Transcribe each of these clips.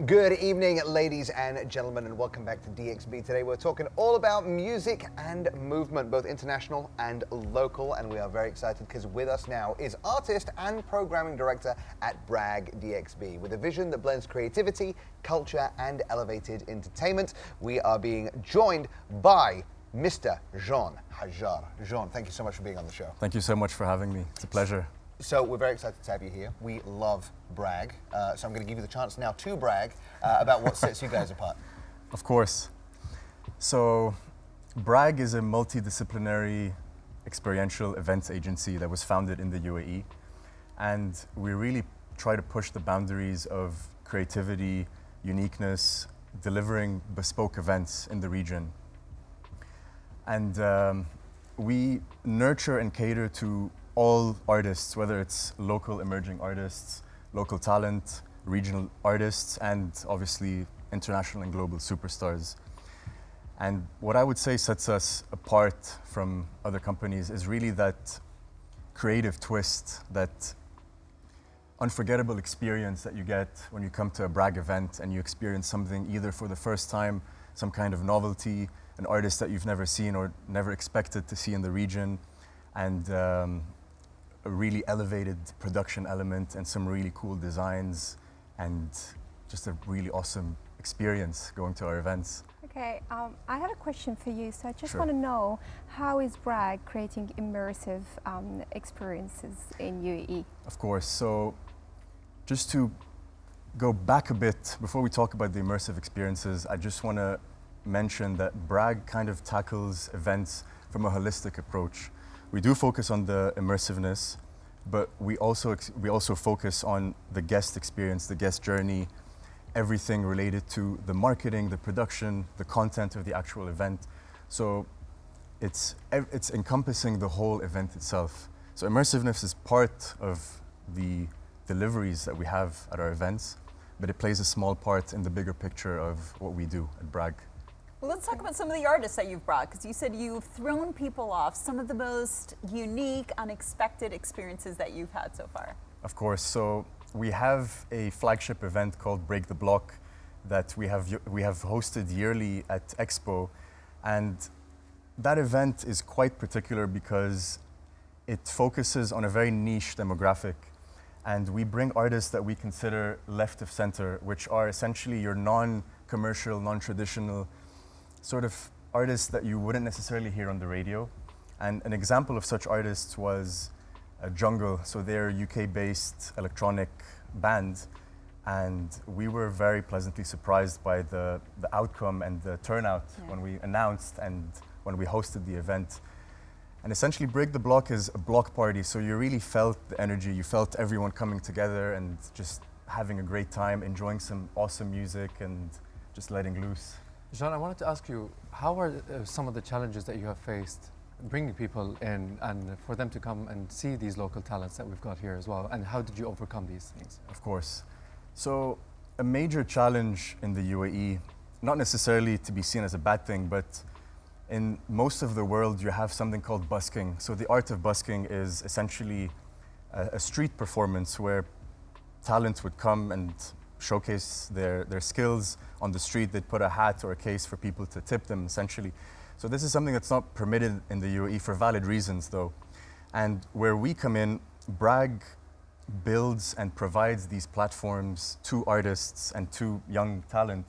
Good evening, ladies and gentlemen, and welcome back to DXB. Today we're talking all about music and movement, both international and local, and we are very excited because with us now is artist and programming director at Brag DXB. With a vision that blends creativity, culture, and elevated entertainment, we are being joined by Mr. Jean Hajjar. Jean, thank you so much for being on the show. Thank you so much for having me. It's a pleasure. So we're very excited to have you here. We love Brag, so I'm going to give you the chance now to brag about what sets you guys apart. Of course. So Brag is a multidisciplinary experiential events agency that was founded in the UAE, and we really try to push the boundaries of creativity, uniqueness, delivering bespoke events in the region. And we nurture and cater to all artists, whether it's local emerging artists, local talent, regional artists, and obviously international and global superstars. And what I would say sets us apart from other companies is really that creative twist, that unforgettable experience that you get when you come to a Brag event and you experience something either for the first time, some kind of novelty, an artist that you've never seen or never expected to see in the region, and a really elevated production element and some really cool designs and just a really awesome experience going to our events. Okay, I have a question for you. So I just Sure. want to know, how is Brag creating immersive experiences in UAE? Of course. So just to go back a bit, before we talk about the immersive experiences, I just want to mention that Brag kind of tackles events from a holistic approach. We do focus on the immersiveness, but we also focus on the guest experience, the guest journey, everything related to the marketing, the production, the content of the actual event. So it's encompassing the whole event itself. So immersiveness is part of the deliveries that we have at our events, but it plays a small part in the bigger picture of what we do at Brag. Well, let's talk about some of the artists that you've brought, because you said you've thrown people off, some of the most unique, unexpected experiences that you've had so far. Of course. So we have a flagship event called Break the Block that we have hosted yearly at Expo, and that event is quite particular because it focuses on a very niche demographic, and we bring artists that we consider left of center, which are essentially your non-commercial, non-traditional sort of artists that you wouldn't necessarily hear on the radio. And an example of such artists was Jungle. So they're a UK-based electronic band, and we were very pleasantly surprised by the outcome and the turnout when we announced and when we hosted the event. And essentially Break the Block is a block party, so you really felt the energy, you felt everyone coming together and just having a great time, enjoying some awesome music and just letting loose. Jean, I wanted to ask you, how are some of the challenges that you have faced bringing people in and for them to come and see these local talents that we've got here as well, and how did you overcome these things? Of course. So a major challenge in the UAE, not necessarily to be seen as a bad thing, but in most of the world you have something called busking. So the art of busking is essentially a street performance where talent would come and showcase their skills on the street. They'd put a hat or a case for people to tip them, essentially. So this is something that's not permitted in the UAE for valid reasons, though. And where we come in, Brag builds and provides these platforms to artists and to young talent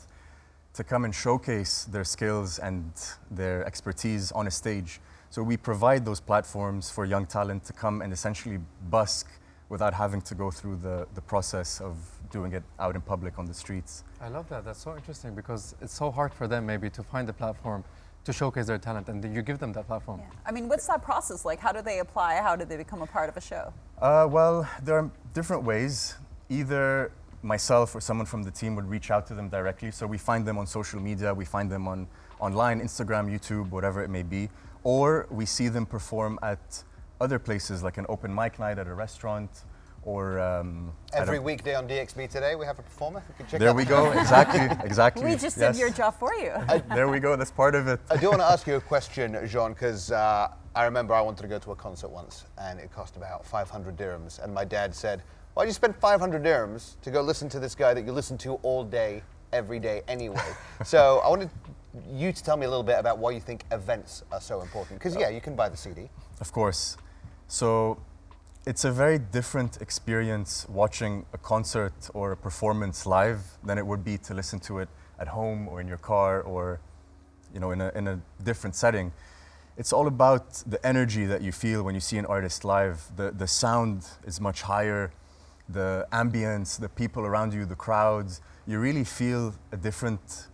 to come and showcase their skills and their expertise on a stage. So we provide those platforms for young talent to come and essentially busk without having to go through the process of doing it out in public on the streets. I love that. That's so interesting because it's so hard for them maybe to find a platform to showcase their talent, and then you give them that platform. Yeah. I mean, what's that process like? How do they apply? How do they become a part of a show? Well, there are different ways. Either myself or someone from the team would reach out to them directly. So we find them on social media, we find them online, Instagram, YouTube, whatever it may be. Or we see them perform at other places, like an open mic night at a restaurant, or every weekday on DXB Today we have a performer. You can check there out we go. Exactly. We just did your job for you. There we go. That's part of it. I do want to ask you a question, Jean, because I remember I wanted to go to a concert once and it cost about 500 dirhams, and my dad said, Well, you spent 500 dirhams to go listen to this guy that you listen to all day, every day anyway. So I wanted you to tell me a little bit about why you think events are so important. Because yeah, you can buy the CD. Of course. So it's a very different experience watching a concert or a performance live than it would be to listen to it at home or in your car or in a different setting. It's all about the energy that you feel when you see an artist live. The sound is much higher, the ambience, the people around you, the crowds. You really feel a different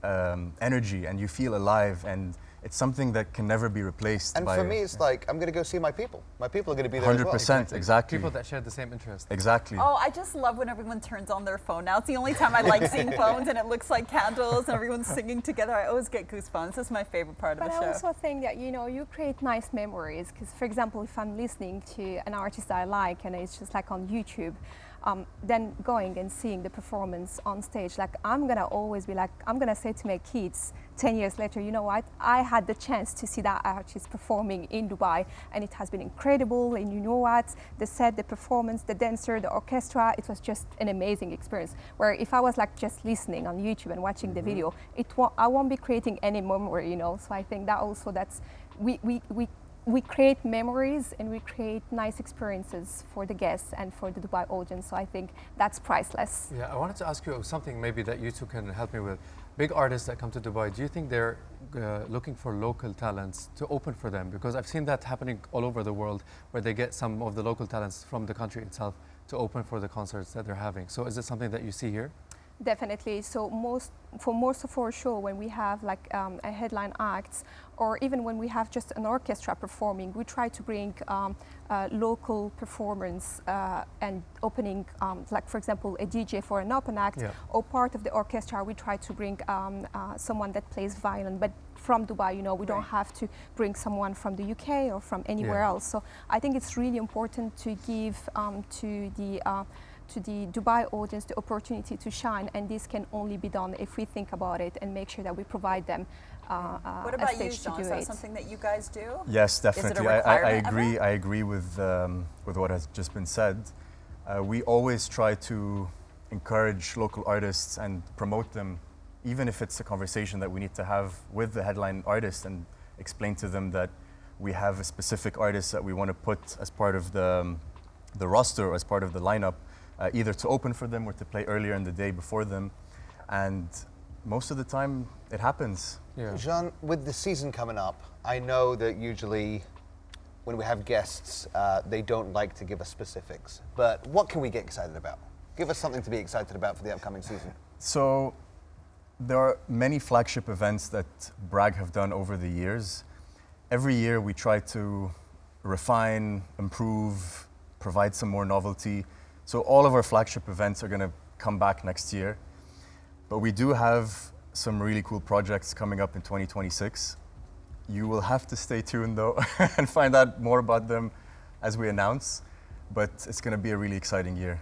energy and you feel alive, and it's something that can never be replaced. And by, for me, it's like, I'm going to go see my people. My people are going to be there as well. 100%, exactly. People that share the same interest. Exactly. Oh, I just love when everyone turns on their phone now. It's the only time I like seeing phones and it looks like candles and everyone's singing together. I always get goosebumps. That's my favorite part of But the I show. also think that, you create nice memories. Because, for example, if I'm listening to an artist I like and it's just like on YouTube, then going and seeing the performance on stage, like I'm gonna always be like, I'm gonna say to my kids 10 years later, you know what, I had the chance to see that artist performing in Dubai and it has been incredible, and you know what, the set, the performance, the dancer, the orchestra, it was just an amazing experience. Where if I was like just listening on YouTube and watching the video, I won't be creating any memory, So I think that also we create memories and we create nice experiences for the guests and for the Dubai audience. So I think that's priceless. Yeah, I wanted to ask you something maybe that you two can help me with. Big artists that come to Dubai, do you think they're looking for local talents to open for them? Because I've seen that happening all over the world, where they get some of the local talents from the country itself to open for the concerts that they're having. So is it something that you see here? Definitely. So for most of our show, when we have like a headline acts, or even when we have just an orchestra performing, we try to bring local performance and opening, like for example, a DJ for an open act, Yeah. or part of the orchestra. We try to bring someone that plays violin, but from Dubai. We don't have to bring someone from the UK or from anywhere else. So I think it's really important to give to the Dubai audience the opportunity to shine, and this can only be done if we think about it and make sure that we provide them What a about you, stage to Jean? do Is that it. something that you guys do? Yes, definitely. I requirement agree. ever? I agree with what has just been said. We always try to encourage local artists and promote them, even if it's a conversation that we need to have with the headline artist and explain to them that we have a specific artist that we want to put as part of the roster or as part of the lineup, either to open for them or to play earlier in the day before them. And most of the time, it happens. Yeah. Jean, with the season coming up, I know that usually when we have guests, they don't like to give us specifics. But what can we get excited about? Give us something to be excited about for the upcoming season. So there are many flagship events that Brag have done over the years. Every year we try to refine, improve, provide some more novelty. So all of our flagship events are going to come back next year. But we do have some really cool projects coming up in 2026. You will have to stay tuned though and find out more about them as we announce. But it's going to be a really exciting year.